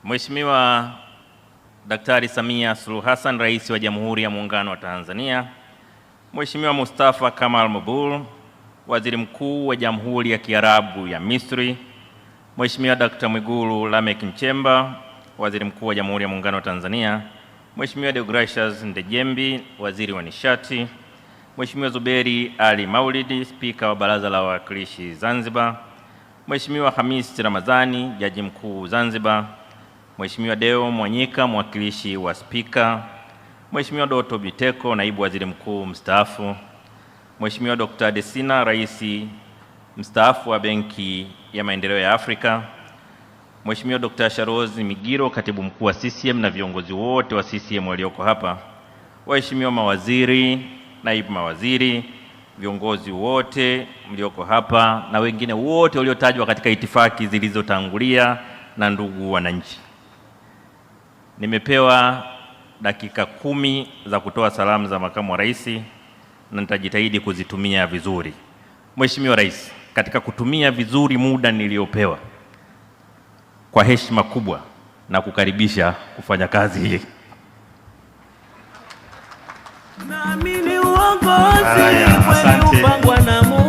Mheshimiwa Daktari Samia Suluhu Hassan, Rais wa Jamhuri ya Muungano wa Tanzania, Mheshimiwa Mustafa Kamal Mabul, Waziri Mkuu wa Jamhuri ya Kiarabu ya Misri, Mheshimiwa Dr. Mwigulu Lameck Nchemba, Waziri Mkuu wa Jamhuri ya Muungano wa Tanzania, Mheshimiwa Deogratias Ndejembi, Waziri wa Nishati, Mheshimiwa Zuberi Ali Maulid, Spika wa Baraza la Wawakilishi Zanzibar, Mheshimiwa Hamis Ramadhani, Jaji Mkuu Zanzibar, Mheshimiwa Deo Mwanyika, mwakilishi wa Spika, Mheshimiwa Doto Biteko, Naibu Waziri Mkuu mstaafu, Mheshimiwa Dr. Desina, Rais mstaafu wa Benki ya Maendeleo ya Afrika, Mheshimiwa Dr. Sharozi Migiro, Katibu Mkuu wa CCM na viongozi wote wa CCM walioko hapa, waheshimiwa mawaziri, naibu mawaziri, viongozi wote mlioko hapa na wengine wote waliotajwa katika itifaki zilizotangulia, na ndugu wananchi. Nimepewa dakika 10 za kutoa salamu za Makamu wa Rais na nitajitahidi kuzitumia vizuri. Mheshimiwa Rais, katika kutumia vizuri muda niliopewa, kwa heshima kubwa na kukaribisha kufanya kazi hii. Naamini uongozi upangwa na Mungu.